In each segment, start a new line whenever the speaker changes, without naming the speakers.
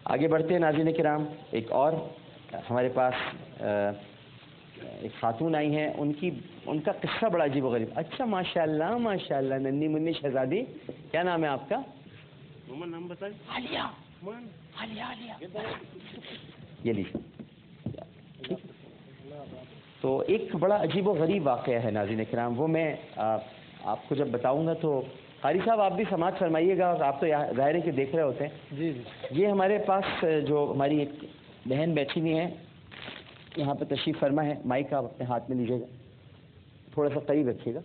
آگے بڑھتے ہیں ناظرین کرام. ایک اور ہمارے پاس ایک خاتون آئی ہیں, ان کا قصہ بڑا عجیب و غریب. اچھا ماشاءاللہ ماشاءاللہ, ننھی منی شہزادی, کیا نام ہے آپ کا؟
نام بتائیں.
عالیہ. عالیہ یہ لیجیے. تو ایک بڑا عجیب و غریب واقعہ ہے ناظرین کرام, وہ میں آپ کو جب بتاؤں گا تو قاری صاحب آپ بھی سماعت فرمائیے گا, آپ تو ظاہر ہے کہ دیکھ رہے ہوتے ہیں.
جی.
یہ ہمارے پاس جو ہماری ایک بہن بیٹھی ہوئی ہے, یہاں پہ تشریف فرما ہے. مائک آپ اپنے ہاتھ میں لیجیے گا, تھوڑا سا قریب رکھیے گا.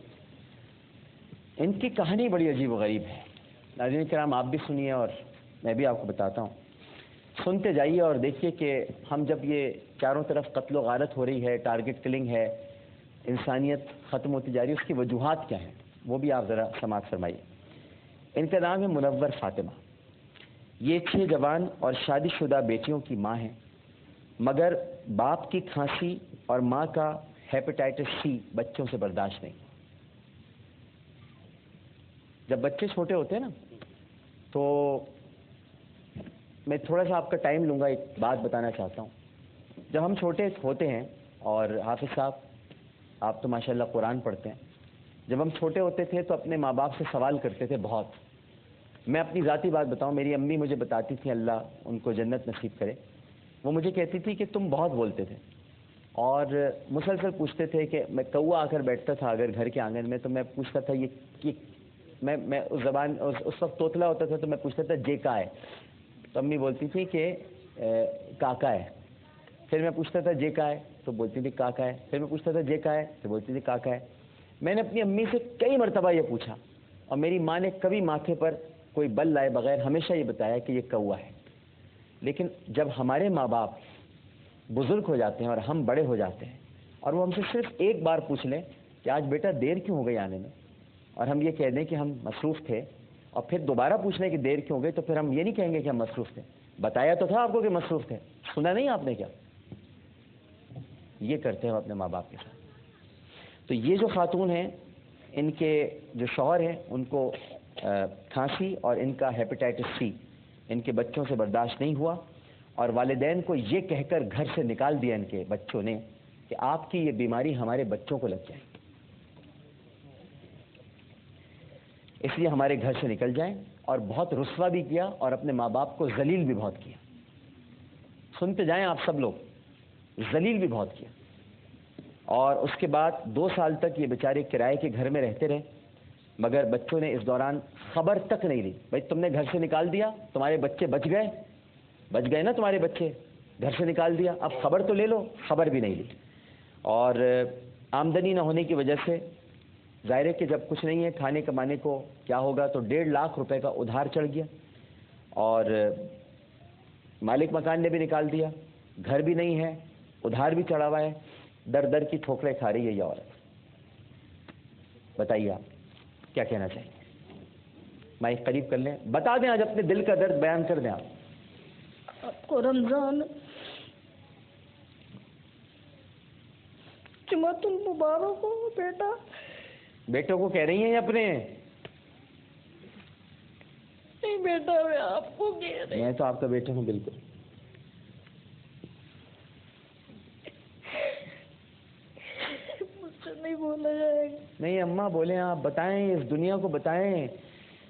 ان کی کہانی بڑی عجیب و غریب ہے ناظرین کرام, آپ بھی سنیے اور میں بھی آپ کو بتاتا ہوں. سنتے جائیے اور دیکھیے کہ ہم جب یہ چاروں طرف قتل و غارت ہو رہی ہے, ٹارگٹ کلنگ ہے, انسانیت ختم ہوتی جا رہی ہے, اس کی وجوہات کیا ہیں وہ بھی آپ ذرا سماعت فرمائیے. ان کا نام ہے منور فاطمہ. یہ 6 جوان اور شادی شدہ بیٹیوں کی ماں ہیں, مگر باپ کی کھانسی اور ماں کا ہیپیٹائٹس سی بچوں سے برداشت نہیں. جب بچے چھوٹے ہوتے ہیں نا, تو میں تھوڑا سا آپ کا ٹائم لوں گا, ایک بات بتانا چاہتا ہوں. جب ہم چھوٹے ہوتے ہیں, اور حافظ صاحب آپ تو ماشاءاللہ قرآن پڑھتے ہیں, جب ہم چھوٹے ہوتے تھے تو اپنے ماں باپ سے سوال کرتے تھے بہت. میں اپنی ذاتی بات بتاؤں, میری امی مجھے بتاتی تھی, اللہ ان کو جنت نصیب کرے, وہ مجھے کہتی تھی کہ تم بہت بولتے تھے اور مسلسل پوچھتے تھے کہ میں کوا آ کر بیٹھتا تھا اگر گھر کے آنگن میں, تو میں پوچھتا تھا یہ میں اس زبان اس وقت توتلا ہوتا تھا, تو میں پوچھتا تھا جے کا ہے, تو امی بولتی تھی کہ کاکا ہے. پھر میں پوچھتا تھا جے کا ہے, تو بولتی تھی کاکا ہے. پھر میں پوچھتا تھا جے کا ہے, تو بولتی تھی کاکا ہے. میں نے اپنی امی سے کئی مرتبہ یہ پوچھا, اور میری ماں نے کبھی ماتھے پر کوئی بل لائے بغیر ہمیشہ یہ بتایا کہ یہ کوا ہے. لیکن جب ہمارے ماں باپ بزرگ ہو جاتے ہیں اور ہم بڑے ہو جاتے ہیں, اور وہ ہم سے صرف ایک بار پوچھ لیں کہ آج بیٹا دیر کیوں ہو گئی آنے میں, اور ہم یہ کہہ دیں کہ ہم مصروف تھے, اور پھر دوبارہ پوچھ لیں کہ دیر کیوں ہو گئی, تو پھر ہم یہ نہیں کہیں گے کہ ہم مصروف تھے, بتایا تو تھا آپ کو کہ مصروف تھے, سنا نہیں آپ نے کیا. یہ کرتے ہیں اپنے ماں باپ کے ساتھ. تو یہ جو خاتون ہیں, ان کے جو شوہر ہیں, ان کو کھانسی اور ان کا ہیپیٹائٹس سی ان کے بچوں سے برداشت نہیں ہوا, اور والدین کو یہ کہہ کر گھر سے نکال دیا ان کے بچوں نے کہ آپ کی یہ بیماری ہمارے بچوں کو لگ جائے, اس لیے ہمارے گھر سے نکل جائیں. اور بہت رسوا بھی کیا, اور اپنے ماں باپ کو ذلیل بھی بہت کیا. سنتے جائیں آپ سب لوگ, ذلیل بھی بہت کیا. اور اس کے بعد 2 سال تک یہ بیچارے کرائے کے گھر میں رہتے رہے, مگر بچوں نے اس دوران خبر تک نہیں لی. بھائی تم نے گھر سے نکال دیا, تمہارے بچے بچ گئے نا, تمہارے بچے گھر سے نکال دیا, اب خبر تو لے لو, خبر بھی نہیں لی. اور آمدنی نہ ہونے کی وجہ سے ظاہر ہے کہ جب کچھ نہیں ہے کھانے کمانے کو کیا ہوگا, تو 1.5 لاکھ روپے کا ادھار چڑھ گیا, اور مالک مکان نے بھی نکال دیا, گھر بھی نہیں ہے, ادھار بھی چڑھا ہوا ہے, در در کی ٹھوکریں کھا رہی ہے یہ عورت. بتائیے آپ کیا کہنا چاہیے؟ مائک قریب کر لیں, بتا دیں, آج اپنے دل کا درد بیان کر دیں.
آپ کو رمضان جمعۃ المبارک ہو بیٹا.
بیٹوں کو کہہ رہی ہیں اپنے؟
نہیں بیٹا, میں آپ کو کہہ رہی.
میں تو آپ کا بیٹا ہوں بالکل.
مجھ سے نہیں بولا جائے گا.
نہیں اماں بولیں, آپ بتائیں, اس دنیا کو بتائیں.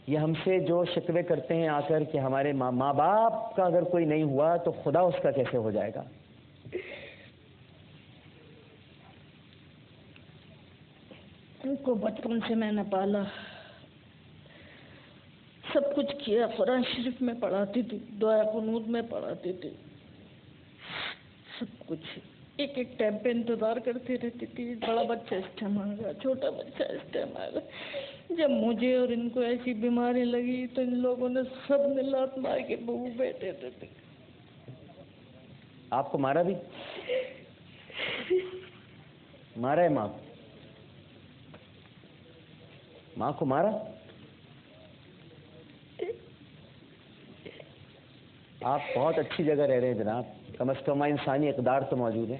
یہ ہم سے جو شکوے کرتے ہیں آ کر کہ ہمارے ماں باپ کا اگر کوئی نہیں ہوا تو خدا اس کا کیسے ہو جائے گا.
ان کو بچپن سے میں نے پالا, سب کچھ کیا. قرآن شریف میں پڑھاتی تھی, دعا قنوت میں پڑھاتی تھی, سب کچھ. ایک ٹائم پہ انتظار کرتی رہتی تھی, بڑا بچہ اس ٹائم آ گیا, چھوٹا بچہ اس ٹائم آ گیا. جب مجھے اور ان کو ایسی بیماری لگی تو ان لوگوں نے سب نے لات مار کے بہو بیٹھے تھے.
آپ کو مارا بھی؟ مارا ہے ماں کو مارا؟ آپ بہت اچھی جگہ رہ رہے ہیں جناب, کم از کم انسانی اقدار تو موجود ہے.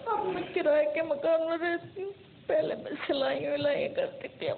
اب میں کرائے کے مکان میں رہتی ہوں, پہلے میں سلائی کرتی تھی, اب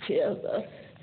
6,000।